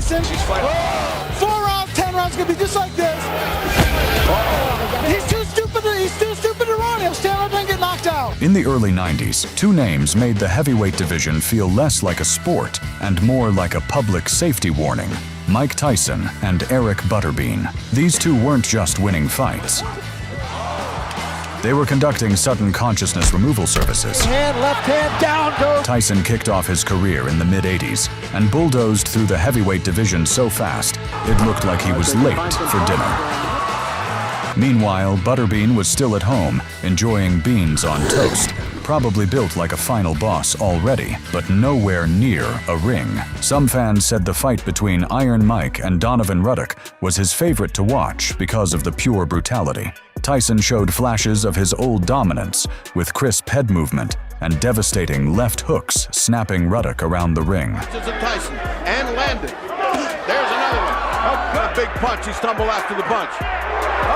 Tyson. 4 rounds, 10 rounds, gonna be just like this. He's too stupid to run. He'll stand up and get knocked out. In the early 90s, two names made the heavyweight division feel less like a sport and more like a public safety warning: Mike Tyson and Eric Butterbean. These two weren't just winning fights. They were conducting sudden consciousness removal services. Left hand, down goes. Tyson kicked off his career in the mid-80s and bulldozed through the heavyweight division so fast, it looked like he was late for dinner. Meanwhile, Butterbean was still at home, enjoying beans on toast, probably built like a final boss already, but nowhere near a ring. Some fans said the fight between Iron Mike and Donovan Ruddock was his favorite to watch because of the pure brutality. Tyson showed flashes of his old dominance, with crisp head movement and devastating left hooks snapping Ruddock around the ring. Tyson and landed. There's another one. A big punch. He stumbled after the punch.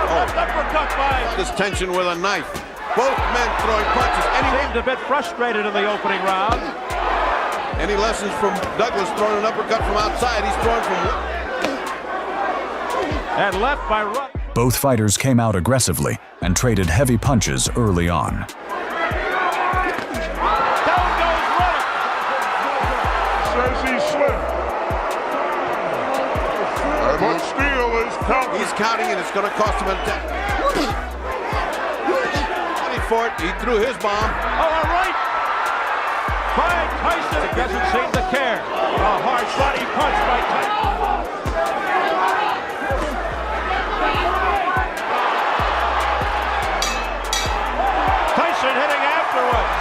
Uppercut by. This tension with a knife. Both men throwing punches. Seemed a bit frustrated in the opening round. Any lessons from Douglas throwing an uppercut from outside? He's throwing from. And left by Ruddock. Both fighters came out aggressively and traded heavy punches early on. Down goes Ruddock. Says he's slipped. But Steele is counting. He's counting, and it's going to cost him a attack. For it. He threw his bomb. Oh, all right. By Tyson. Doesn't seem to care. A hard body punch by Tyson. Tyson hitting afterwards.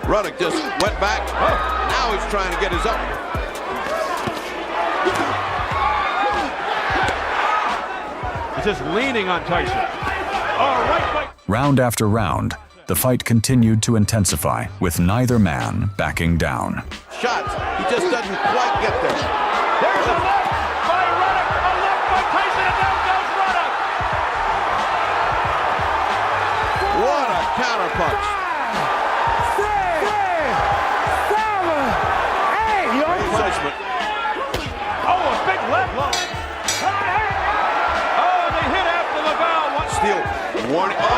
Ruddock just went back. Oh. Now he's trying to get his up. He's just leaning on Tyson. All right, Mike. Round after round, the fight continued to intensify, with neither man backing down. Shots. He just doesn't quite get there. There's a left by Ruddock. A left by Tyson, and down goes Ruddock. What a counter punch. Placement. Oh, a big left. Oh, they hit after the bell. Steele warning. Oh,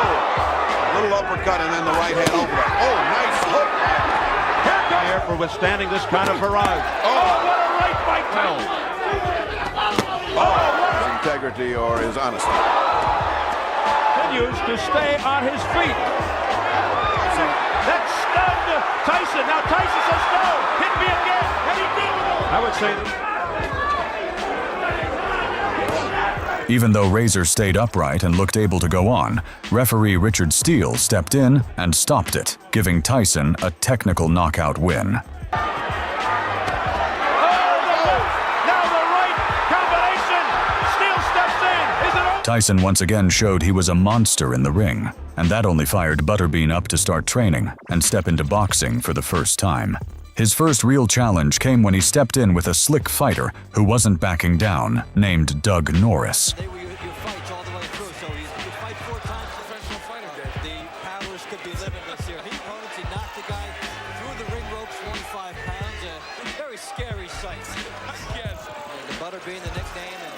little uppercut and then the right hand over. Oh, nice hook. Here for withstanding this kind of barrage. Oh, what a right by Tyson. His integrity or his honesty. Continues to stay on his feet. That stunned Tyson. Now Tyson says no. Hit me again. And he did. I would say Even though Razor stayed upright and looked able to go on, referee Richard Steele stepped in and stopped it, giving Tyson a technical knockout win. Tyson once again showed he was a monster in the ring, and that only fired Butterbean up to start training and step into boxing for the first time. His first real challenge came when he stepped in with a slick fighter who wasn't backing down, named Doug Norris. Butterbean, the nickname, and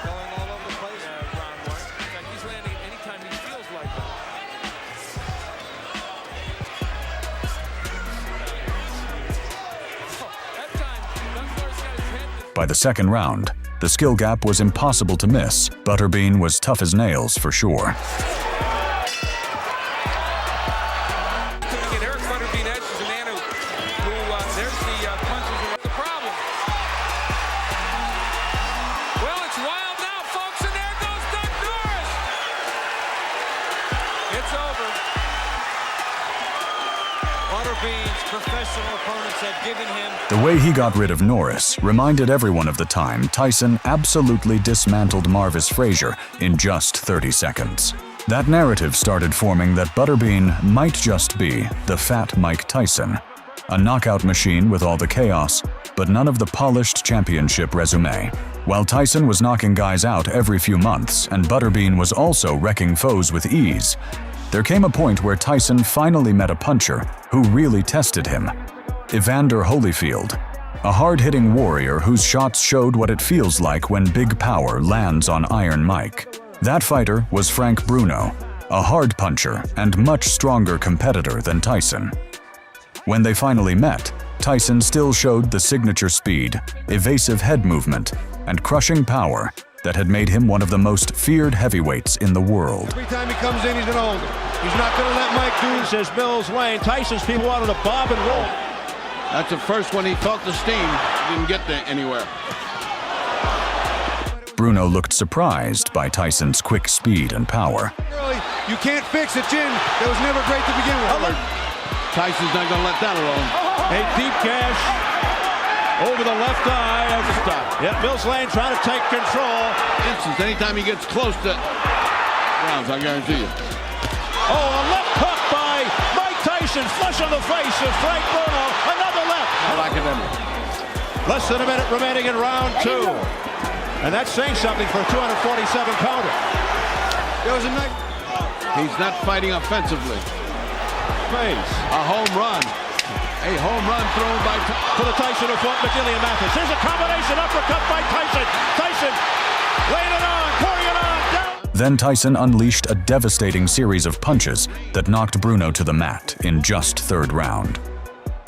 going all over the place. Round one. In fact, he's landing anytime he feels like that. That time, Norris got his head. By the second round, the skill gap was impossible to miss. Butterbean was tough as nails for sure. Butterbean Esch is a man who there's the punches and the problem. Well, it's wild now, folks, and there goes Doug Norris. It's over. Butterbean's professional opponents have given him. The way he got rid of Norris reminded everyone of the time Tyson absolutely dismantled Marvis Frazier in just 30 seconds. That narrative started forming that Butterbean might just be the Fat Mike Tyson, a knockout machine with all the chaos, but none of the polished championship resume. While Tyson was knocking guys out every few months and Butterbean was also wrecking foes with ease, there came a point where Tyson finally met a puncher who really tested him: Evander Holyfield. a hard-hitting warrior whose shots showed what it feels like when big power lands on Iron Mike. That fighter was Frank Bruno, a hard puncher and much stronger competitor than Tyson. When they finally met, Tyson still showed the signature speed, evasive head movement, and crushing power that had made him one of the most feared heavyweights in the world. Every time he comes in, he's gonna hold it. He's not gonna let Mike do it, says Mills Lane. Tyson's people wanted to bob and roll. That's the first when he felt the steam. He didn't get there anywhere. Bruno looked surprised by Tyson's quick speed and power. Early, you can't fix it, Jim. That was never great to begin with. Tyson's not gonna let that alone. A deep gash over the left eye. Stop. Yeah, Mills Lane trying to take control. Instance, anytime he gets close to rounds, I guarantee you. Oh, a left hook by Mike Tyson, flush on the face of Frank Bruno. Another left. How academic. Less than a minute remaining in round 2. And that's saying something for a 247 pounder. There was a night. He's not fighting offensively. Face. A home run. A home run thrown by To the Tyson who fought McGillian Mathis. Here's a combination uppercut by Tyson. Tyson laying it on, pouring it on, down. Then Tyson unleashed a devastating series of punches that knocked Bruno to the mat in just third round.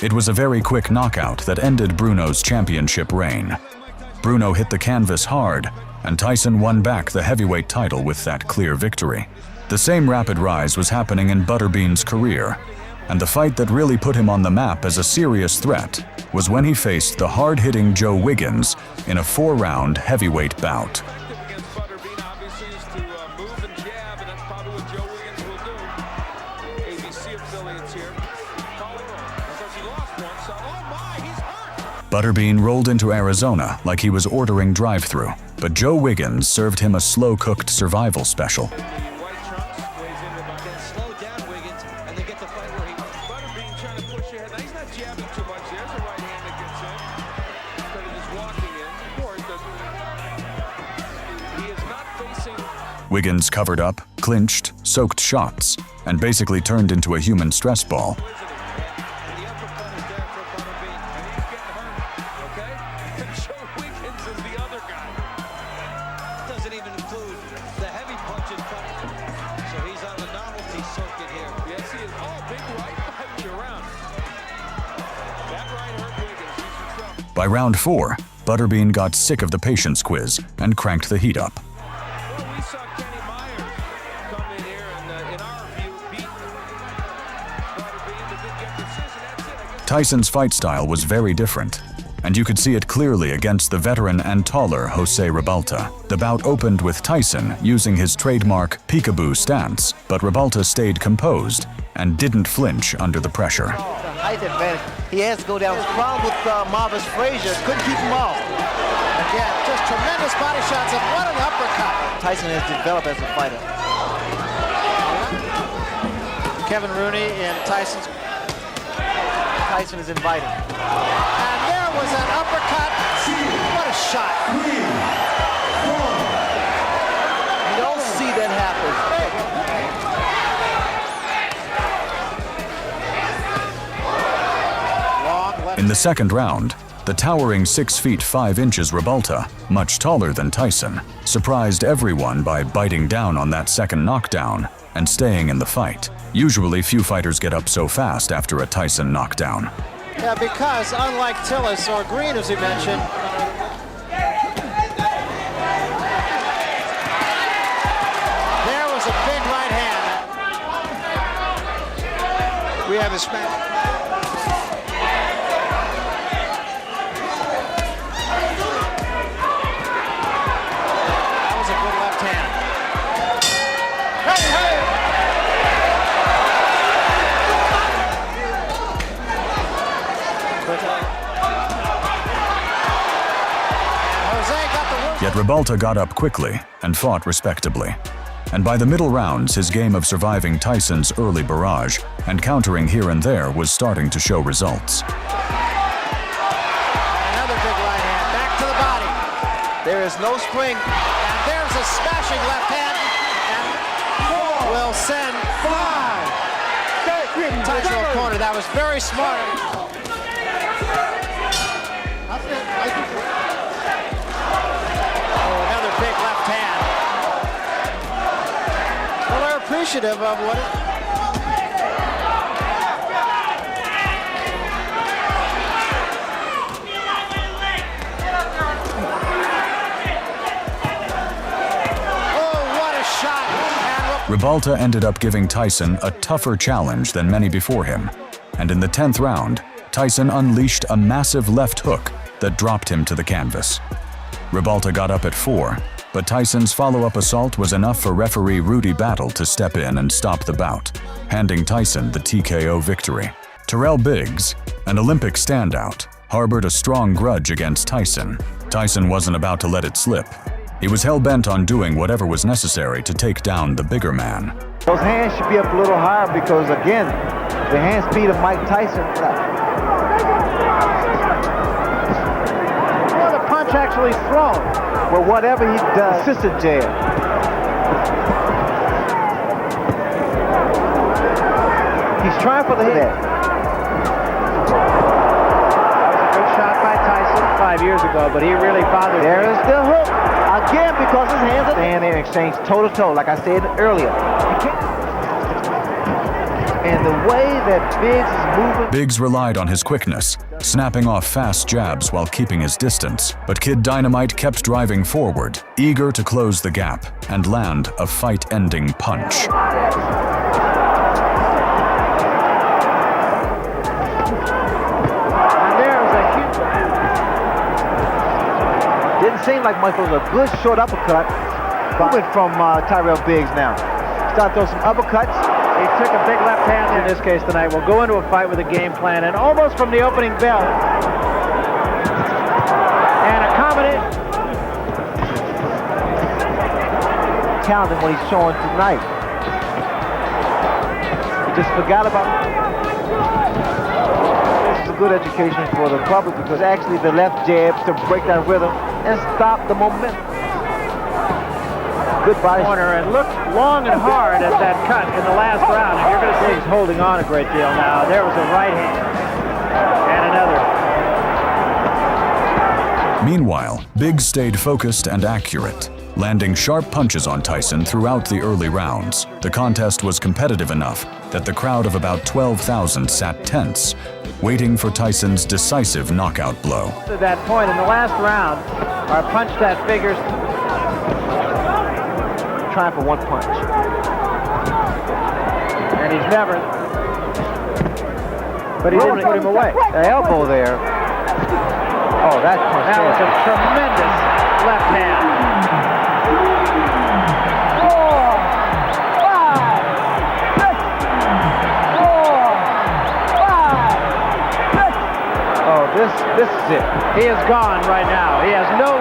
It was a very quick knockout that ended Bruno's championship reign. Bruno hit the canvas hard, and Tyson won back the heavyweight title with that clear victory. The same rapid rise was happening in Butterbean's career, and the fight that really put him on the map as a serious threat was when he faced the hard-hitting Joe Wiggins in a 4-round heavyweight bout. Against Butterbean, obviously, is to move and jab, and that's probably what Joe Wiggins will do. ABC affiliates here. Because he lost one, so oh my, he's hurt. Butterbean rolled into Arizona like he was ordering drive-thru, but Joe Wiggins served him a slow-cooked survival special. White trunks weighs in about that. Slow down Wiggins, and they get the fight where Butterbean trying to push ahead. Now he's not jabbing too much. There's a right hand that gets in. But it is walking in. Of course, he is not facing. Wiggins covered up, clinched, soaked shots, and basically turned into a human stress ball. And the uppercut is there for Butterbean, and he's getting hurt. Okay? And Joe Wiggins is the other guy. Doesn't even include the heavy punches coming. So he's on the novelty circuit here. Yes, he is. Oh, big right punch around. That right hurt Wiggins. He's in trouble. By round 4, Butterbean got sick of the patience quiz and cranked the heat up. Well, we saw Kenny Myers come in here and, in our view, beat Butterbean, but didn't get the decision. That's it. I guess Tyson's fight style was very different, and you could see it clearly against the veteran and taller Jose Ribalta. The bout opened with Tyson using his trademark peekaboo stance, but Ribalta stayed composed and didn't flinch under the pressure. The height advantage. He has to go down. His problem with Marvis Frazier couldn't keep him off. Again, just tremendous body shots and what an uppercut. Tyson has developed as a fighter. Kevin Rooney and Tyson is invited. And there was an uppercut. What a shot. You don't see that happen. Long left. In the second round, the towering 6 feet 5 inches Ribalta, much taller than Tyson, surprised everyone by biting down on that second knockdown and staying in the fight. Usually, few fighters get up so fast after a Tyson knockdown. Yeah, because unlike Tillis or Green, as we mentioned, there was a big right hand. We have a smash. That was a good left hand. Hey, hey! Yet Ribalta got up quickly and fought respectably. And by the middle rounds, his game of surviving Tyson's early barrage and countering here and there was starting to show results. Another big right hand, back to the body. There is no spring. And there's a smashing left hand, and will send 5. Tyson corner, that was very smart. appreciative of what it. Ribalta ended up giving Tyson a tougher challenge than many before him, and in the 10th round, Tyson unleashed a massive left hook that dropped him to the canvas. Ribalta got up at 4, but Tyson's follow-up assault was enough for referee Rudy Battle to step in and stop the bout, handing Tyson the TKO victory. Tyrell Biggs, an Olympic standout, harbored a strong grudge against Tyson. Tyson wasn't about to let it slip. He was hell-bent on doing whatever was necessary to take down the bigger man. Those hands should be up a little higher because, again, the hand speed of Mike Tyson. Well, the punch actually thrown. Well, whatever he does, assistant jab. He's trying for the head. That was a good shot by Tyson 5 years ago, but he really bothered. There is the hook. Again, because his hands are there, they exchange toe-to-toe, like I said earlier. And the way that Biggs is moving... Biggs relied on his quickness, snapping off fast jabs while keeping his distance. But Kid Dynamite kept driving forward, eager to close the gap and land a fight-ending punch. Didn't seem like much, but it was a good short uppercut. Coming from Tyrell Biggs now. Start throwing some uppercuts. He took a big left hand in this case tonight. We'll go into a fight with a game plan, and almost from the opening bell. And accommodate. Counting what he's showing tonight. He just forgot about... This is a good education for the public because actually the left jab to break that rhythm and stop the momentum. Good body. Corner and looked long and hard at that cut in the last round. And you're going to see he's holding on a great deal now. There was a right hand and another. Meanwhile, Biggs stayed focused and accurate, landing sharp punches on Tyson throughout the early rounds. The contest was competitive enough that the crowd of about 12,000 sat tense, waiting for Tyson's decisive knockout blow. To that point in the last round, our punch that figures. Trying for one punch. And he's never. But he didn't put him away. The elbow there. Oh, that punch. That was a tremendous left hand. 4, 5, 6. This is it. He is gone right now. He has no...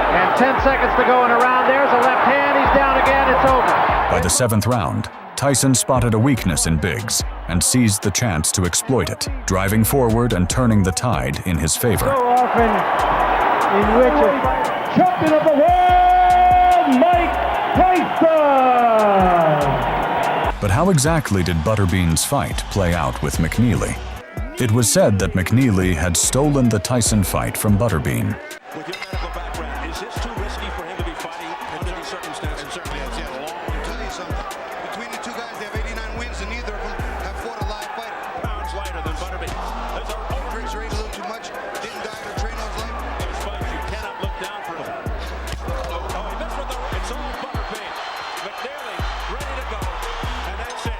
And 10 seconds to go in a round. There's a left hand. He's down again. It's over. By the 7th round, Tyson spotted a weakness in Biggs and seized the chance to exploit it, driving forward and turning the tide in his favor. So often in which a champion of the world, Mike Tyson! But how exactly did Butterbean's fight play out with McNeely? It was said that McNeely had stolen the Tyson fight from Butterbean. With your medical background, is this too risky for him to be fighting under these circumstances? Certainly, it's a long. I'll tell you something. Between the two guys, they have 89 wins, and neither of them have fought a live fighter. Pounds lighter than Butterbean. There's a Briggs rate a little too much. Didn't die to train those life. those fights you cannot look down for him. Oh, he missed with the. It's all Butterbean. McNeely ready to go, and that's it.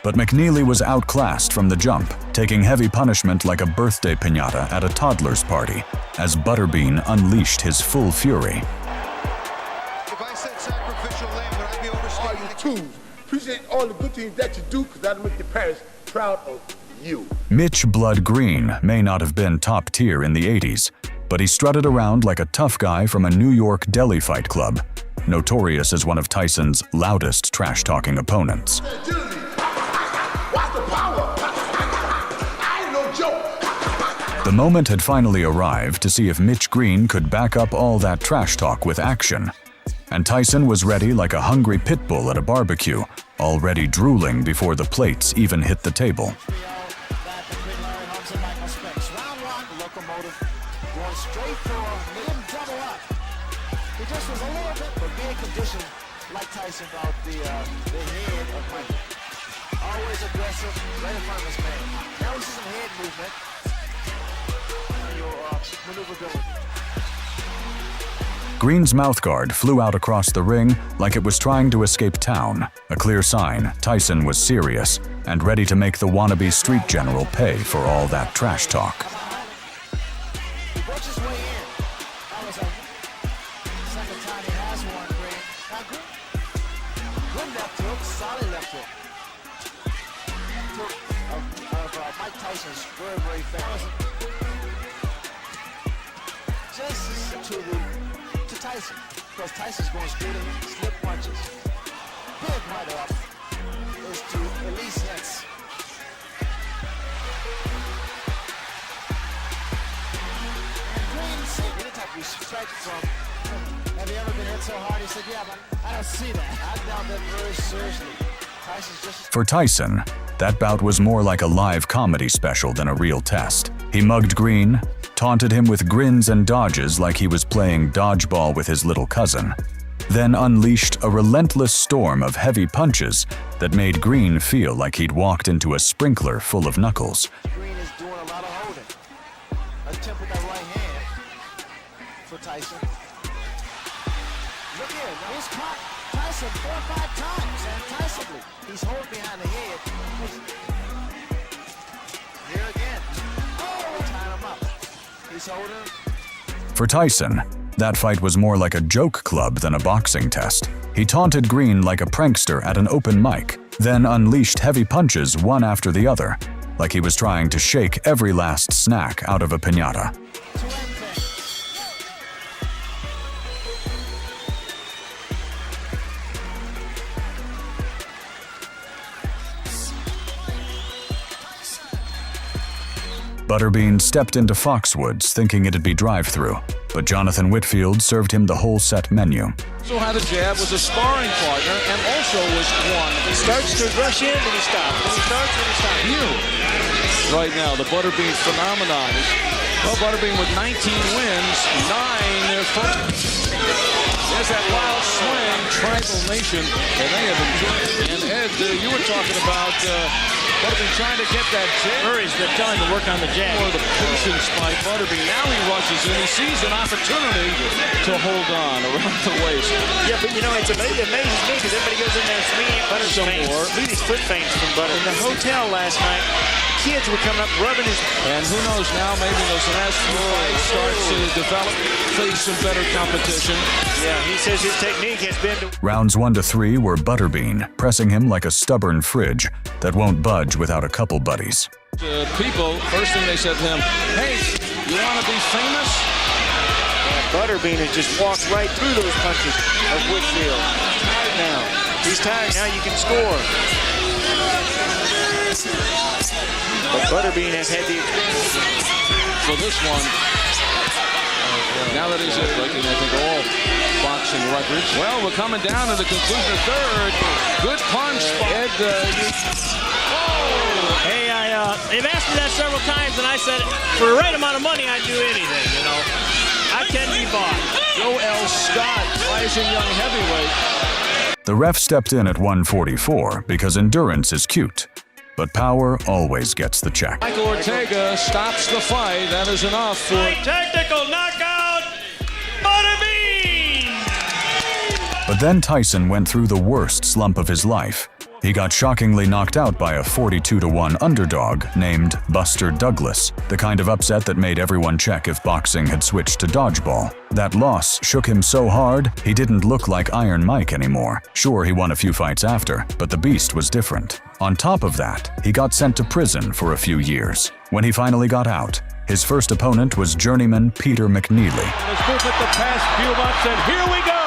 But McNeely was outclassed from the jump, taking heavy punishment like a birthday piñata at a toddler's party, as Butterbean unleashed his full fury. If I said sacrificial lamb, would I be overstating the Tools. Appreciate all the good things that you do because that'll make your parents proud of you. Mitch Blood Green may not have been top tier in the 80s, but he strutted around like a tough guy from a New York deli fight club, notorious as one of Tyson's loudest trash-talking opponents. The moment had finally arrived to see if Mitch Green could back up all that trash talk with action. And Tyson was ready like a hungry pit bull at a barbecue, already drooling before the plates even hit the table. like Tyson about the head of Michael. Always aggressive, right in front of his man. Now we see some head movement and your maneuverability. Green's mouthguard flew out across the ring like it was trying to escape town, a clear sign Tyson was serious and ready to make the wannabe street general pay for all that trash talk. He works his way in. That was a second time he has one, Green. Now, good left hook, solid left hook. Of Mike Tyson's very, very fast. Just to Tyson, because Tyson's going straight in, slip punches. Big right up is to release hits. And Green said any type of respect from, have you ever been hit so hard? He said, yeah, but I don't see that. I doubt that very seriously. Tyson's just... For Tyson, that bout was more like a live comedy special than a real test. He mugged Green, taunted him with grins and dodges like he was playing dodgeball with his little cousin, then unleashed a relentless storm of heavy punches that made Green feel like he'd walked into a sprinkler full of knuckles. Green is doing a lot of holding. Attempt with that right hand for Tyson. Look here, now he's caught Tyson 4 or 5 times, and Tyson, he's holding behind the head. Here again. Oh, tying him up. He's holding. For Tyson, that fight was more like a joke club than a boxing test. He taunted Green like a prankster at an open mic, then unleashed heavy punches one after the other, like he was trying to shake every last snack out of a piñata. Butterbean stepped into Foxwoods thinking it'd be drive-thru, but Jonathan Whitfield served him the whole set menu. So had a jab, was a sparring partner, and also was one. He starts to rush in, then he stops. Then he starts, then he stops. Here, right now, the Butterbean phenomenon. Well, Butterbean with 19 wins, 9 first. There's that wild swing, Tribal Nation, and they have enjoyed it. And Ed, you were talking about Butterbean trying to get that jab. Murray's been telling him to work on the jab. Or the patience by Butterbean. Now he rushes in. He sees an opportunity to hold on around the waist. Yeah, but you know, it amazes me because everybody goes in there and seeing Butter's Some feints. more. Look at these foot feints from Butter. In the hotel last night, kids were coming up rubbing his... And who knows now, maybe those last few fights starts to develop, face some better competition. Yeah, he says his technique has been to... Rounds 1 to 3 were Butterbean, pressing him like a stubborn fridge that won't budge without a couple buddies. People, first thing they said to him, hey, you want to be famous? Butterbean has just walked right through those punches of Whitfield. He's tired now. He's tired now. You can score. But Butterbean has had the experience. For this one, now that he's breaking, I think, all boxing records. Well, we're coming down to the conclusion of third. Good punch, Ed. Hey, they've asked me that several times, and I said, for the right amount of money, I'd do anything, you know. I can be bought. Joe L. Scott, rising young heavyweight. The ref stepped in at 144 because endurance is cute, but power always gets the check. Michael Ortega stops the fight. That is enough for... Technical knockout, Butterbean! But then Tyson went through the worst slump of his life. He got shockingly knocked out by a 42-1 underdog named Buster Douglas, the kind of upset that made everyone check if boxing had switched to dodgeball. That loss shook him so hard, he didn't look like Iron Mike anymore. Sure, he won a few fights after, but the beast was different. On top of that, he got sent to prison for a few years. When he finally got out, his first opponent was journeyman Peter McNeely. Let's move at the past few months, and here we go!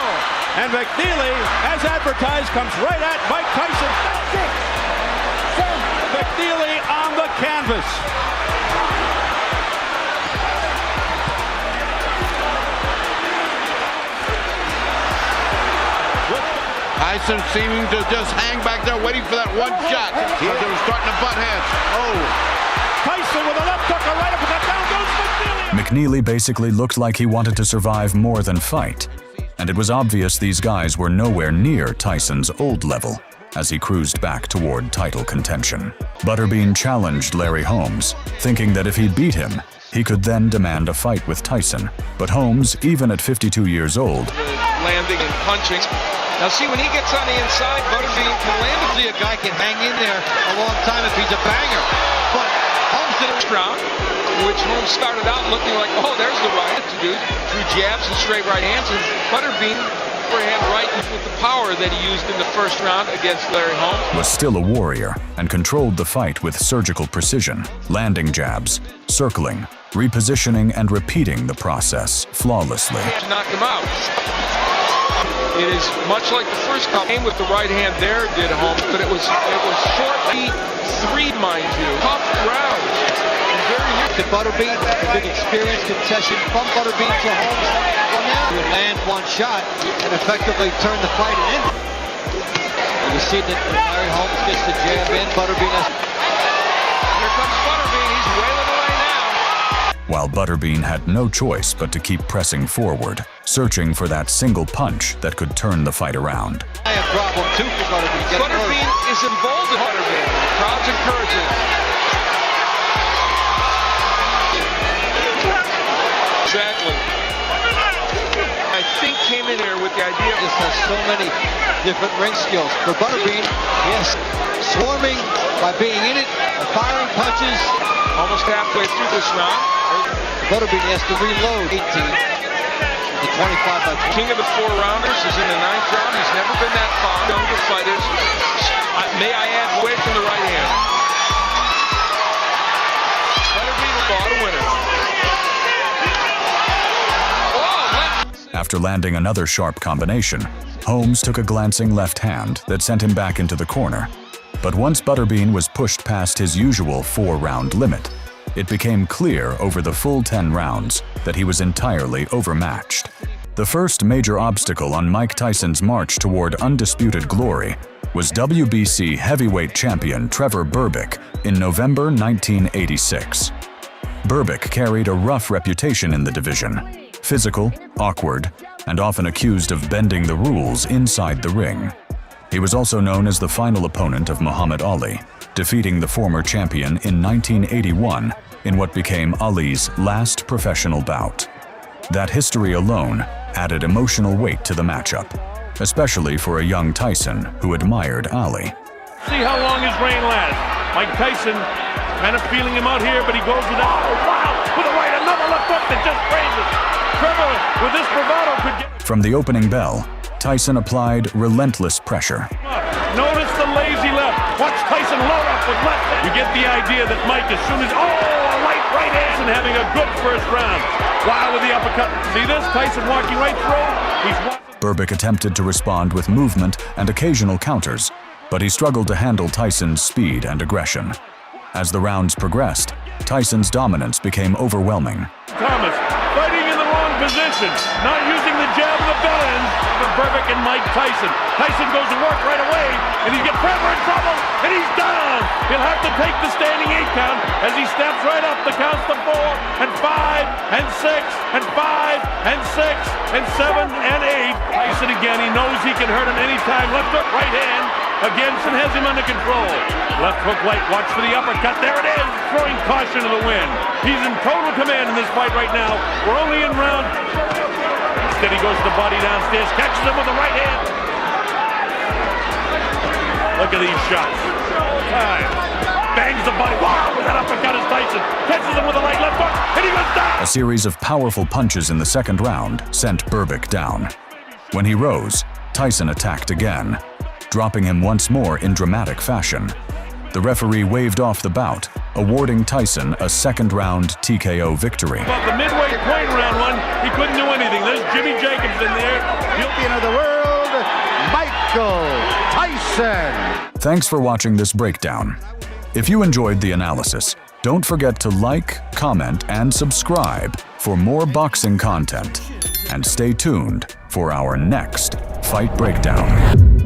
And McNeely, as advertised, comes right at Mike Tyson. McNeely on the canvas. Tyson seeming to just hang back there waiting for that one shot. They were starting to butt heads. Oh. Tyson with a left hook, a right uppercut, down goes McNeely. McNeely basically looked like he wanted to survive more than fight. and it was obvious these guys were nowhere near Tyson's old level as he cruised back toward title contention. Butterbean challenged Larry Holmes, thinking that if he beat him, he could then demand a fight with Tyson. But Holmes, even at 52 years old, Landing and punching. Now see, when he gets on the inside, Butterbean can land. See, a guy can hang in there a long time if he's a banger. But Holmes did it round, which Holmes started out looking like, oh, there's the right to do, through jabs and straight right hands. And Butterbean, forehand right with the power that he used in the first round against Larry Holmes, was still a warrior and controlled the fight with surgical precision, landing jabs, circling, repositioning, and repeating the process flawlessly. knocked him out. It is much like the first couple. Came with the right hand there, did Holmes, but it was short. Three, mind you. Tough round. And very near to Butterbean. A big experience concession from Butterbean to Holmes. You land one shot and effectively turn the fight and end it. You see that Larry Holmes gets the jab in. Butterbean has... Here comes Butterbean. He's wailing away now. While Butterbean had no choice but to keep pressing forward, searching for that single punch that could turn the fight around. I have problem too for Butterbean. Butterbean is involved in Butterbean. The crowd's encouraging. Exactly. I think came in here with the idea this has so many different ring skills. For Butterbean, yes, swarming by being in it, firing punches. Almost halfway through this round. Butterbean has to reload. 18. The 25 by 20. King of the 4-rounders is in the 9th round. He's never been that far. Younger fighters. May I add, away from the right hand. Butterbean fought a winner. After landing another sharp combination, Holmes took a glancing left hand that sent him back into the corner. But once Butterbean was pushed past his usual 4-round limit, it became clear over the full 10 rounds that he was entirely overmatched. The first major obstacle on Mike Tyson's march toward undisputed glory was WBC heavyweight champion Trevor Berbick in November 1986. Berbick carried a rough reputation in the division. Physical, awkward, and often accused of bending the rules inside the ring. He was also known as the final opponent of Muhammad Ali, defeating the former champion in 1981 in what became Ali's last professional bout. That history alone added emotional weight to the matchup, especially for a young Tyson who admired Ali. See how long his reign lasts. Mike Tyson kind of feeling him out here, but he goes with that. Oh, wow! With a right, another left hook that just raises. Trevor, with this bravado, could get... From the opening bell, Tyson applied relentless pressure. Notice the lazy left. Watch Tyson load up with left. You get the idea that Mike, as soon as... Oh, a right hand, and having a good first round. Wow, with the uppercut. See this? Tyson walking right through. Berbick attempted to respond with movement and occasional counters, but he struggled to handle Tyson's speed and aggression. As the rounds progressed, Tyson's dominance became overwhelming. Thomas fighting in the wrong position, not using the jab of the bell ends for Berbick and Mike Tyson. Tyson goes to work right away, and he gets Trevor in trouble, and he's down. He'll have to take the standing 8 count as he steps right up the counts to 4 and 5 and 6 and 5 and 6 and 7 and 8. Tyson again, he knows he can hurt him anytime. Left hook, right hand. Against and has him under control. Left hook right, watch for the uppercut. There it is, throwing caution to the wind. He's in total command in this fight right now. We're only in round. Instead he goes to the body downstairs, catches him with the right hand. Look at these shots. Time. Bangs the body. Wow, with that uppercut is Tyson. Catches him with the right left hook, and he goes down. A series of powerful punches in the second round sent Berbick down. When he rose, Tyson attacked again, dropping him once more in dramatic fashion. The referee waved off the bout, awarding Tyson a second-round TKO victory. About the midway point round one, he couldn't do anything. There's Jimmy Jacobs in there. Champion of the world, Michael Tyson. Thanks for watching this breakdown. If you enjoyed the analysis, don't forget to like, comment, and subscribe for more boxing content. And stay tuned for our next Fight Breakdown.